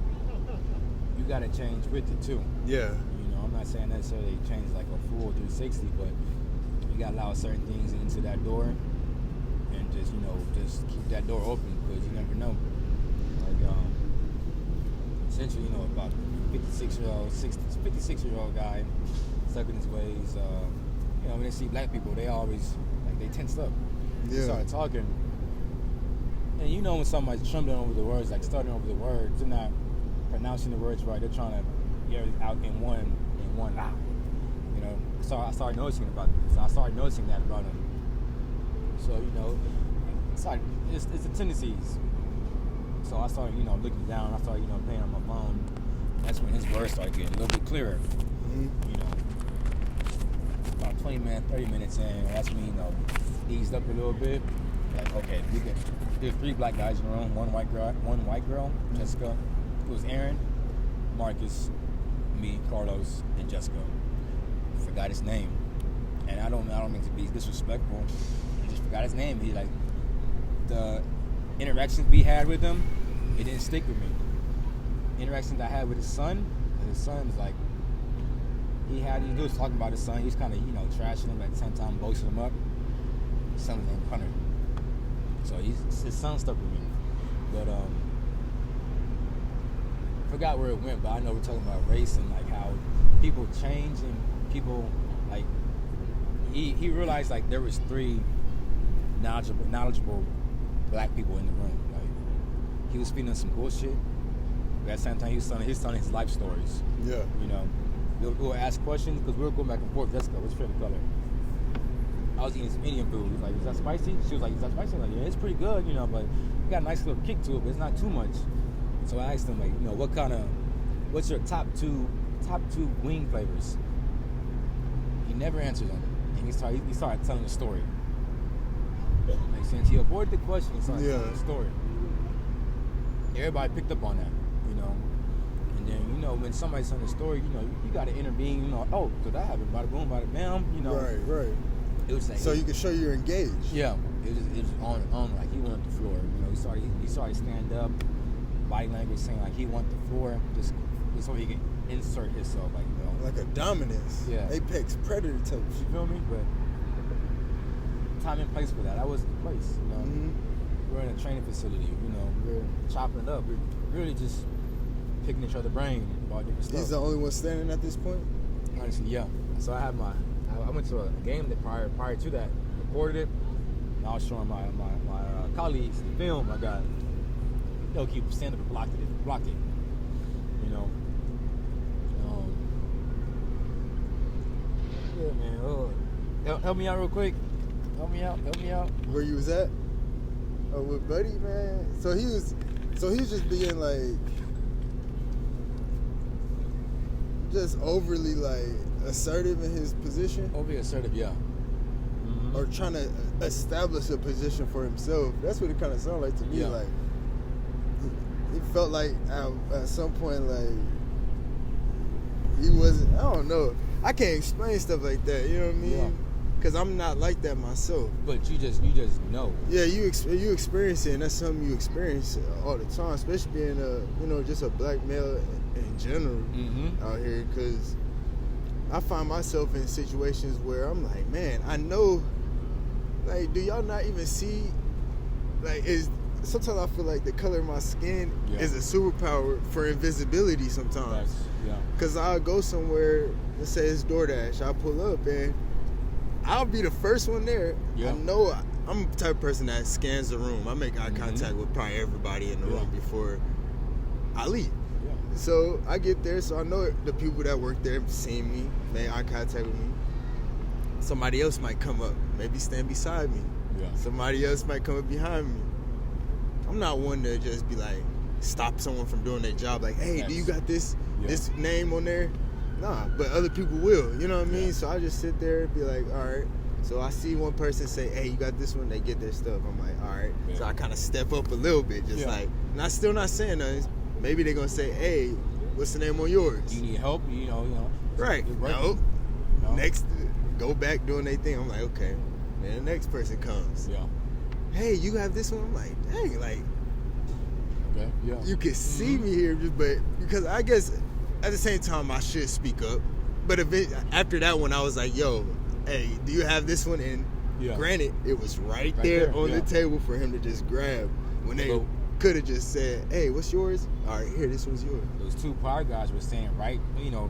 you gotta change with it too. Yeah. You know, I'm not saying necessarily change like a full 360, but you gotta allow certain things into that door, and just keep that door open because you never know. Like essentially, you know, about 56-year-old guy stuck in his ways. You know, when they see black people, they always like they tense up. Yeah. They start talking, and you know when somebody's trembling over the words, like starting over the words, they're not pronouncing the words right. They're trying to get it out in one out. You know, so I started noticing that about him. So you know, it's the tendencies. So I started, you know, looking down. I started, you know, playing on my phone. That's when his words started getting a little bit clearer. You know, about 20 minutes, 30 minutes in, that's when, you know, eased up a little bit. Like, okay, there's 3 black guys in the room, one white girl, Jessica. It was Aaron, Marcus, me, Carlos, and Jessica. Forgot his name, and I don't mean to be disrespectful. I just forgot his name. He like the interactions we had with him, it didn't stick with me. Interactions I had with his son's like, he was talking about his son. He was kind of, you know, trashing him at the same time, boasting him up. His son's named Hunter. So his son stuck with me. But forgot where it went, but I know we're talking about race and like how people change and people like he realized like there was 3 knowledgeable black people in the room. Like he was speaking some bullshit, but at the same time he was telling his life stories. Yeah. You know, we'll ask questions because we were going back and forth. Jessica, what's your favorite color? I was eating some Indian food. He was like, is that spicy? She was like, is that spicy? I'm like, yeah, it's pretty good, you know, but it got a nice little kick to it, but it's not too much. So I asked him, like, you know, what's your top two wing flavors? He never answered them, and he started telling the story. Like, since he avoided the question, he started telling the story. Everybody picked up on that, you know. And then, you know, when somebody's telling the story, you know, you got to intervene. You know, oh, so that happened, bada boom, bada bam, you know. Right. It was like, so you can show you're engaged. Yeah, it was on and on. Like he went up the floor. You know, he started stand up, body language saying like he went the floor just so he can insert himself, like, you know, like a dominance. Yeah, apex predator type. You feel me? But time and place for that. That was the place. You know, we're in a training facility. You know, we're chopping it up. We're really just picking each other's brain about different stuff. He's the only one standing at this point. Honestly, yeah. So I went to a game that prior to that, recorded it, and I was showing my colleagues the film I got. They'll keep stand up and blocked it. You know. Yeah, man. Help me out real quick. Help me out. Where you was at? Oh, with Buddy, man. So he was just being like, just overly like assertive in his position, Overly assertive, yeah. Mm-hmm. or trying to establish a position for himself. That's what it kind of sounded like to me. Yeah. Like it felt like at some point, like he wasn't. I don't know. I can't explain stuff like that. You know what I mean? Yeah. Because I'm not like that myself. But you just know. Yeah, you experience it, and that's something you experience all the time, especially being just a black male in general out here. Because I find myself in situations where I'm like, man, I know, like, do y'all not even see, like, sometimes I feel like the color of my skin is a superpower for invisibility sometimes. Yeah. Because I'll go somewhere, let's say it's DoorDash, I'll pull up and I'll be the first one there. Yeah. I know I'm the type of person that scans the room. I make eye contact with probably everybody in the room before I leave. Yeah. So I get there, so I know the people that work there have seen me, made eye contact with me. Somebody else might come up, maybe stand beside me. Yeah. Somebody else might come up behind me. I'm not one to just be like, stop someone from doing their job. Like, hey, do you got this name on there? Nah, but other people will, you know what I mean? So I just sit there and be like, all right. So I see one person say, hey, you got this one, they get their stuff. I'm like, all right. Yeah. So I kind of step up a little bit, just like, and I still not saying nothing. Maybe they're going to say, hey, what's the name on yours? You need help, you know. Right. No. Next, go back doing their thing. I'm like, okay. Then the next person comes. Yeah. Hey, you have this one? I'm like, dang, like, okay. Yeah. You can see me here, but because I guess at the same time I should speak up. But after that one, I was like, yo, hey, do you have this one? And granted, it was right there on the table for him to just grab when they could have just said, hey, what's yours? All right, here, this one's yours. Those two prior guys were saying, right,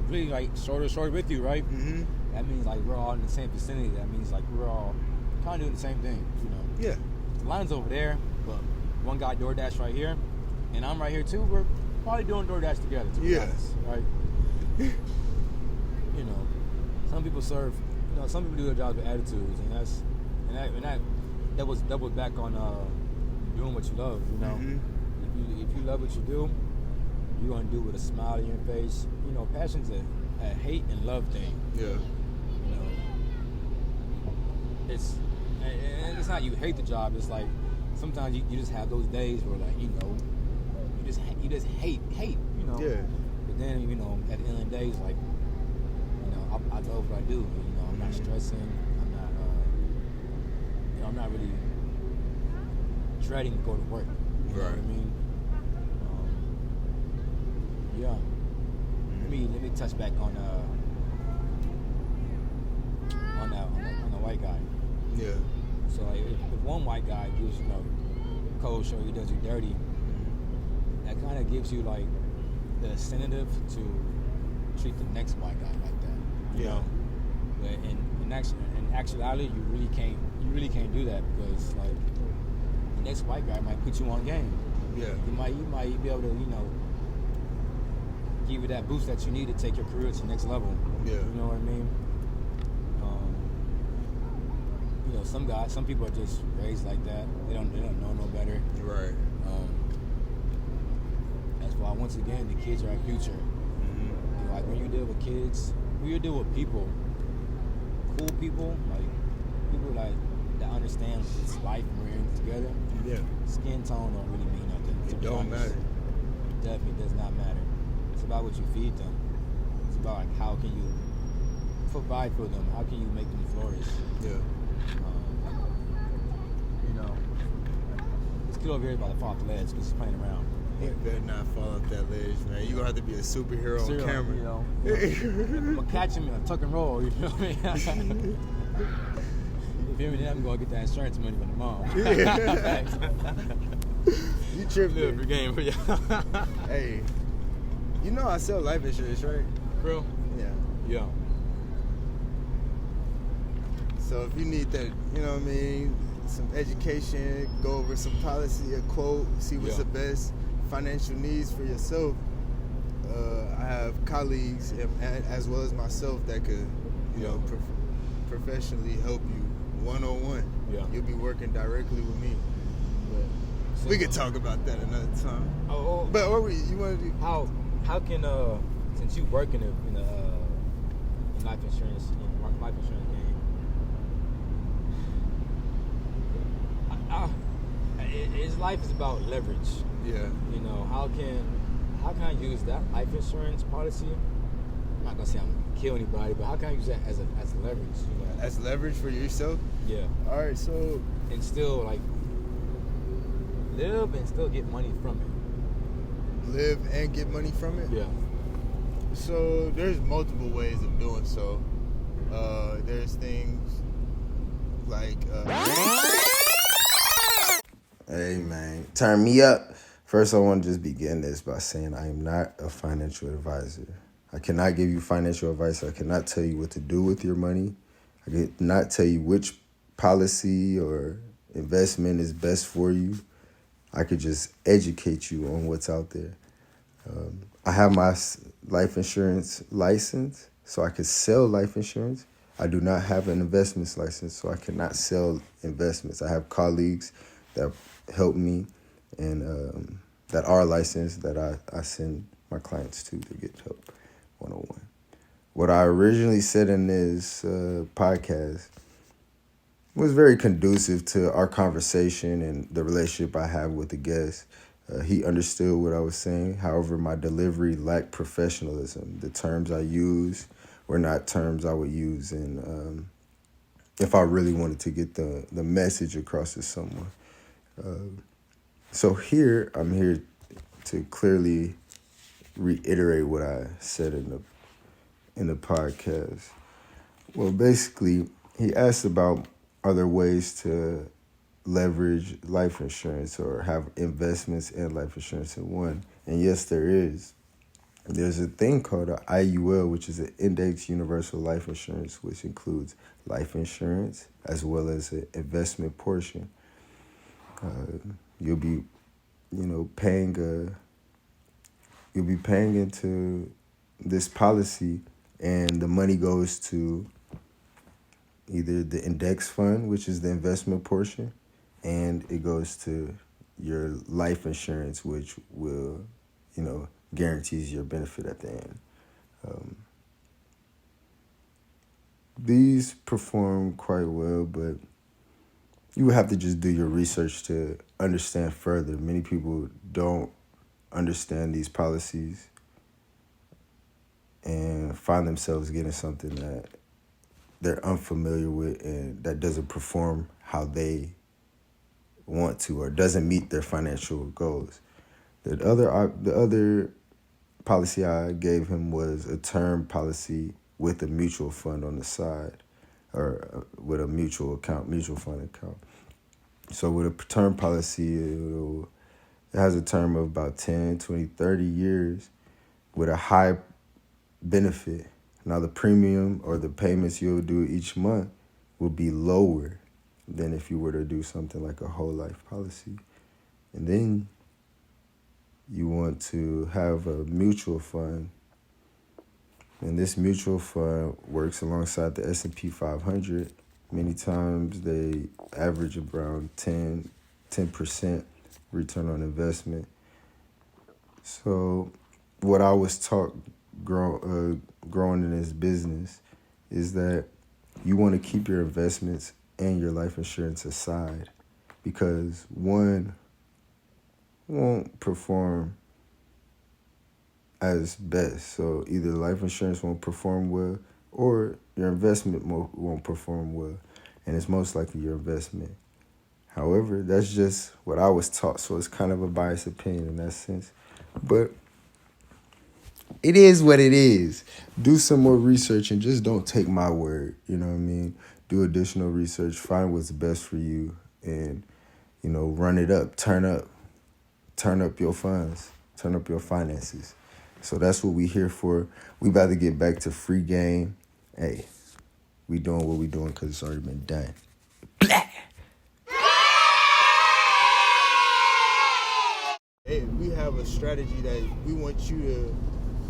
really like shoulder with you, right? Mm-hmm. That means like we're all in the same vicinity. That means like we're all kind of doing the same thing, Yeah. The line's over there, but one guy DoorDash right here, and I'm right here too. We're probably doing DoorDash together, to be honest, right? Some people serve, some people do their jobs with attitudes, and that was back on doing what you love, Mm-hmm. If you love what you do, you're gonna do it with a smile on your face. Passion's a hate and love thing. Yeah. It's not you hate the job. It's like sometimes you just have those days where like you just hate. Yeah. But then at the end of the day, it's like I love what I do. I'm not stressing. I'm not really dreading to go to work. You know what I mean? Let me touch back on the white guy. Yeah. So like, if one white guy gives cold show, he does you dirty, that kind of gives you like the incentive to treat the next white guy like that. You know? But in actuality, you really can't do that, because like the next white guy might put you on game. Yeah. You might be able to give you that boost that you need to take your career to the next level. Yeah. You know what I mean? Some people are just raised like that. They don't know no better. Right. That's why once again the kids are our future. Mm-hmm. Like when you deal with kids, when you deal with people, cool people, like people like that understand this life we're in together. Yeah. Skin tone don't really mean nothing. It don't matter. It definitely does not matter. It's about what you feed them. It's about like how can you provide for them? How can you make them flourish? Yeah. This kid over here is about to fall off the ledge because he's playing around. He better not fall off that ledge, man. You're going to have to be a superhero on camera. I'm going to catch him and tuck and roll, you feel me? You feel me? Then I'm going to get that insurance money from the mom. You tripping. Live your game for you. Hey, I sell life insurance, right? Bro? Yeah. So if you need that, some education, go over some policy, a quote, see what's the best financial needs for yourself. I have colleagues as well as myself that could, professionally help you one-on-one. Yeah. You'll be working directly with me. But we could talk about that another time. But you want to do? How can since you work in the life insurance game, life is about leverage. Yeah. You know, how can I use that life insurance policy? I'm not gonna say I'm gonna kill anybody, but how can I use that as leverage? You know, as leverage for yourself. Yeah. All right. So and still like live and still get money from it. Live and get money from it. Yeah. So there's multiple ways of doing so. There's things like. Hey man, turn me up. First, I want to just begin this by saying I am not a financial advisor. I cannot give you financial advice. I cannot tell you what to do with your money. I cannot tell you which policy or investment is best for you. I could just educate you on what's out there. I have my life insurance license, so I could sell life insurance. I do not have an investments license, so I cannot sell investments. I have colleagues that help me and that are licensed that I send my clients to get help one-on-one. What I originally said in this podcast was very conducive to our conversation and the relationship I have with the guest. He understood what I was saying. However, my delivery lacked professionalism. The terms I used were not terms I would use if I really wanted to get the message across to someone. So I'm here to clearly reiterate what I said in the podcast. Well, basically, he asked about are there ways to leverage life insurance or have investments in life insurance in one. And yes, there is. There's a thing called an IUL, which is an Index Universal Life Insurance, which includes life insurance as well as an investment portion. You'll be paying into this policy, and the money goes to either the index fund, which is the investment portion, and it goes to your life insurance, which will, guarantees your benefit at the end. These perform quite well, but you would have to just do your research to understand further. Many people don't understand these policies and find themselves getting something that they're unfamiliar with and that doesn't perform how they want to or doesn't meet their financial goals. The other policy I gave him was a term policy with a mutual fund on the side, or with a mutual fund account. So with a term policy, it has a term of about 10, 20, 30 years with a high benefit. Now the premium or the payments you'll do each month will be lower than if you were to do something like a whole life policy. And then you want to have a mutual fund. And this mutual fund works alongside the S&P 500. Many times they average around 10% return on investment. So what I was taught growing in this business is that you want to keep your investments and your life insurance aside, because one won't perform as best. So either life insurance won't perform well or your investment won't perform well, and it's most likely your investment. However, that's just what I was taught, so it's kind of a biased opinion in that sense. But it is what it is. Do some more research and just don't take my word. You know what I mean? Do additional research, find what's best for you, and, run it up, turn up your funds, turn up your finances. So that's what we here for. We about to get back to free game. Hey, we doing what we doing because it's already been done. Blah. Hey, we have a strategy that we want you to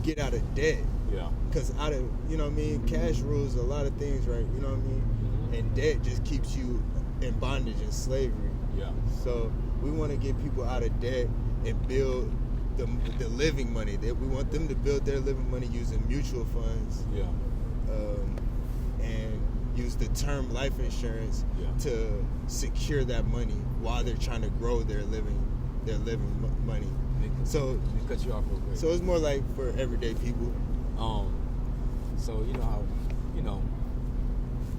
get out of debt. Yeah. Because out of, you know what I mean, cash rules a lot of things, right? You know what I mean? Mm-hmm. And debt just keeps you in bondage and slavery. Yeah. So we want to get people out of debt and build the living money. We want them to build their living money using mutual funds. Yeah. And use the term life insurance to secure that money while they're trying to grow their living money. So cut you off real quick. So it's more like for everyday people. So you know how, you know,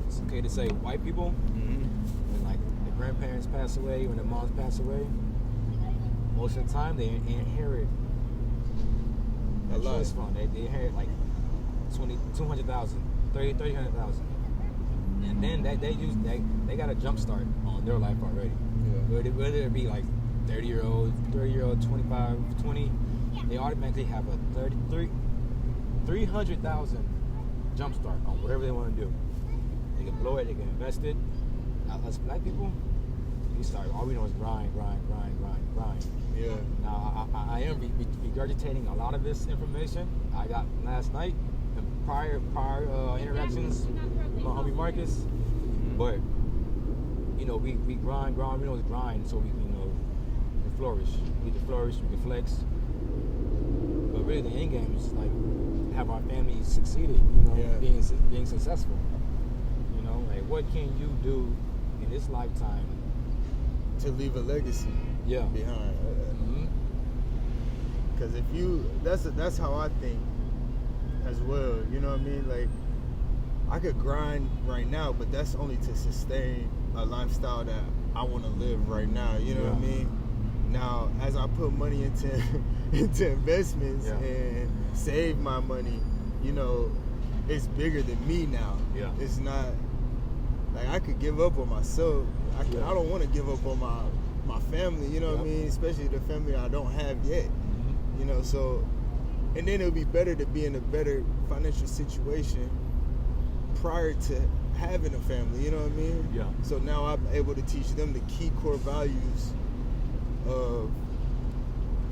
it's okay to say white people when like the grandparents pass away, when the moms pass away. Most of the time they inherit a trust fund. They inherit like 200,000, 300,000, and then they got a jump start on their life already. Yeah. Whether it be like 30-year-old, 25, 20, they automatically have a 300,000 jump start on whatever they want to do. They can blow it, they can invest it. Now, us black people, we start, all we know is grind. Yeah. Now, I am regurgitating a lot of this information I got last night and prior interactions with my homie Marcus. But, you know, we grind, we know it's grind so we can, you know, flourish. We can flourish, we can flex. But really the end game is like have our family succeeded, you know, being successful. You know, like what can you do in this lifetime to leave a legacy behind? Because if you, that's how I think as well. You know what I mean? Like I could grind right now, but that's only to sustain a lifestyle that I want to live right now. You know what I mean? Now, as I put money into investments and save my money, you know, it's bigger than me now. Yeah. It's not like I could give up on myself. I don't want to give up on my family. You know what I mean? Especially the family I don't have yet. You know, so and then it'll be better to be in a better financial situation prior to having a family. You know what I mean? Yeah. So now I'm able to teach them the key core values of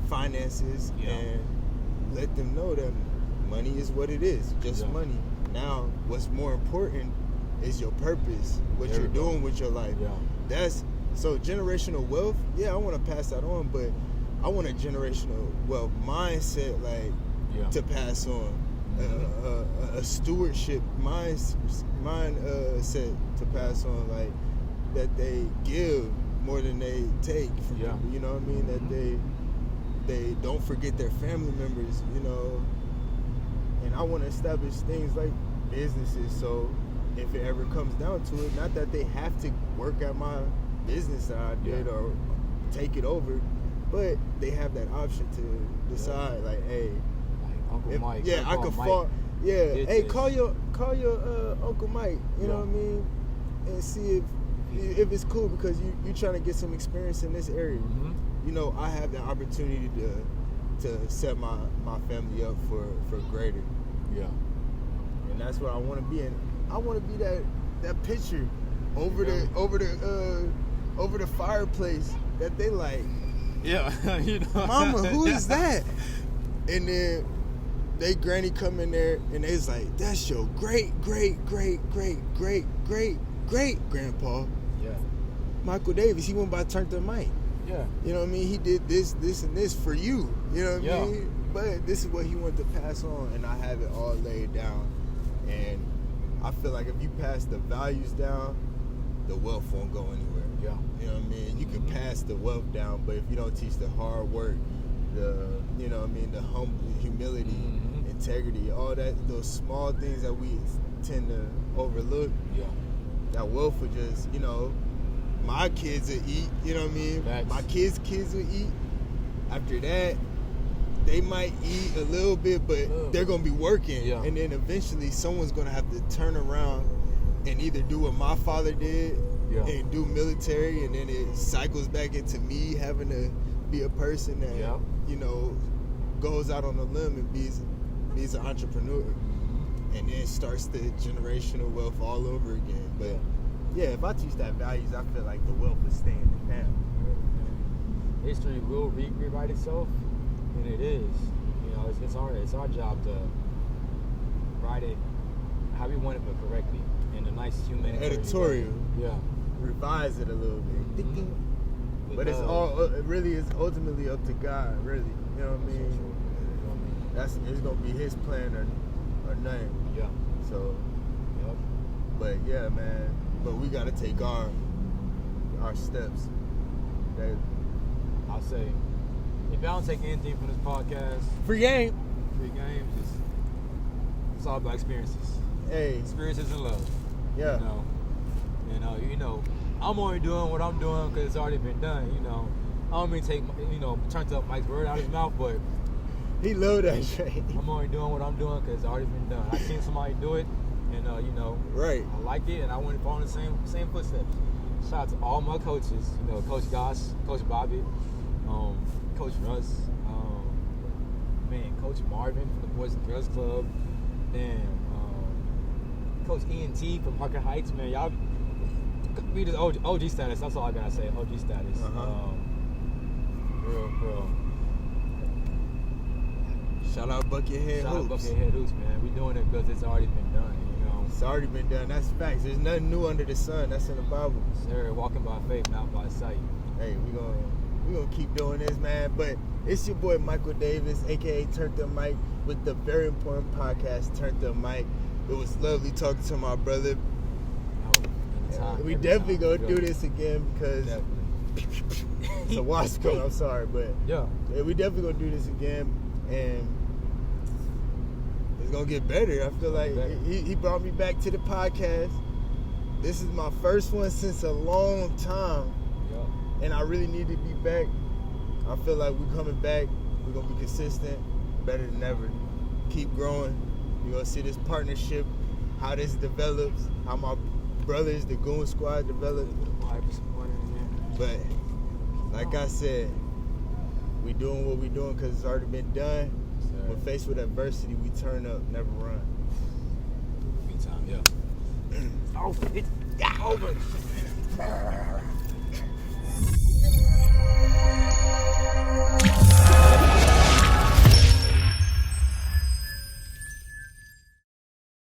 finances and let them know that money is what it is, just money. Now, what's more important is your purpose, what you're doing with your life. Yeah. That's so generational wealth. Yeah, I want to pass that on, but I want a generational wealth mindset, like to pass on. A stewardship mindset to pass on, like that they give more than they take from people, you know what I mean? That they don't forget their family members, you know. And I want to establish things like businesses, so if it ever comes down to it, not that they have to work at my business that I did or take it over, but they have that option to decide, like, hey, like Uncle Mike. Yeah, I could fall. Yeah, hey, call your Uncle Mike. You know what I mean, and see if it's cool, because you trying to get some experience in this area. You know, I have the opportunity to set my family up for greater. Yeah, and that's what I want to be in. I want to be that picture over the fireplace that they like. Yeah, you know, Mama, who is that? And then they granny come in there and they's like, that's your great grandpa. Yeah. Michael Davis, he went by Turntup Mike. Yeah. You know what I mean? He did this, and this for you. You know what I mean? But this is what he wanted to pass on, and I have it all laid down. And I feel like if you pass the values down, the wealth won't go anywhere. Yeah. You know what I mean? You can pass the wealth down, but if you don't teach the hard work, the, you know what I mean, the humility, integrity, all that, those small things that we tend to overlook, that wealth would just, you know, my kids will eat, you know what I mean? My kids will eat. After that, they might eat a little bit, but they're going to be working. Yeah. And then eventually someone's going to have to turn around and either do what my father did and do military, and then it cycles back into me having to be a person that, you know, goes out on a limb and be's an entrepreneur. And then starts the generational wealth all over again. But yeah, if I teach that values, I feel like the wealth is staying in the family. History will rewrite itself, and it is. You know, it's our job to write it how we want it, but correctly in a nice human editorial. Yeah. Revise it a little bit. Mm-hmm. But it really is ultimately up to God, really. You know what I mean? It's gonna be His plan or none. Yeah. So. Yep. But yeah, man. But we gotta take our steps. I'll say, if y'all don't take anything from this podcast, free game. Just it's all about experiences. Hey. Experiences and love. Yeah. You know, I'm only doing what I'm doing because it's already been done. You know, I don't mean to take Turntup Mike's word out of his mouth, but he loved that shit. I'm only doing what I'm doing because it's already been done. I seen somebody do it, and right. I liked it, and I wanted to follow the same footsteps. Shout out to all my coaches. Coach Goss, Coach Bobby, Coach Russ, Coach Marvin from the Boys and Girls Club, and Coach E&T from Harker Heights. Man, y'all be this OG status. That's all I gotta say. OG status. Real. Shout out Buckethead Hoops. Shout out Buckethead Hoops, man. We doing it because it's already been done. It's already been done. That's facts. There's nothing new under the sun. That's in the Bible. Sir, walking by faith, not by sight. Hey, we gonna keep doing this, man. But it's your boy Michael Davis, aka Turntup Mike, with the very important podcast Turntup Mike. It was lovely talking to my brother. We definitely gonna do this again because it's a Wasco. I'm sorry, but yeah, we definitely gonna do this again, and it's gonna get better. I feel like he brought me back to the podcast. This is my first one since a long time, and I really need to be back. I feel like we're coming back. We're gonna be consistent, better than ever. Keep growing. You're gonna see this partnership, how this develops, how my brothers, the Goon Squad, develop. But like I said, we doing what we doing because it's already been done. When faced with adversity, we turn up, never run. Big time, yeah. It's over.